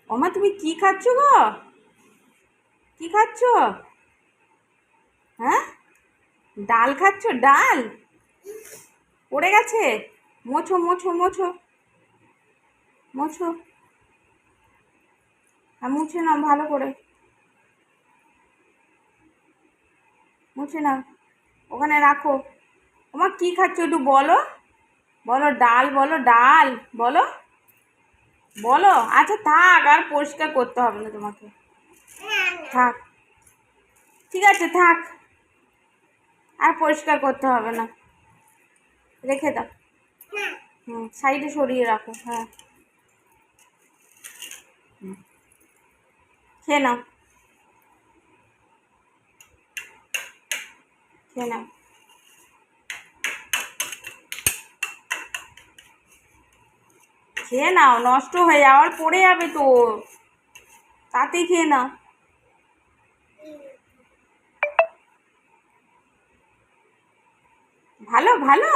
ওমা তুমি কি খাচ্ছ গো? কি খাচ্ছ? হ্যাঁ, ডাল খাচ্ছ? ডাল পড়ে গেছে? মোছো মোছো মোছো মোছো। আর মুছে নাও ভালো করে, মুছে নাও, ওখানে রাখো। ওমা কি খাচ্ছ একটু বলো, বলো ডাল, বলো ডাল, বলো বলো। আচ্ছা থাক, আর পরিষ্কার করতে হবে না তোমাকে, থাক, ঠিক আছে থাক, আর পরিষ্কার করতে হবে না, রেখে দাও। হুম, সাইডে সরিয়ে রাখো। হ্যাঁ, খেয়ে নাও, খেয়ে নাও, খেয়ে নাও, নষ্ট হয়ে যাওয়ার পড়ে যাবে তো, তাতেই খেয়ে নাও। ভালো ভালো।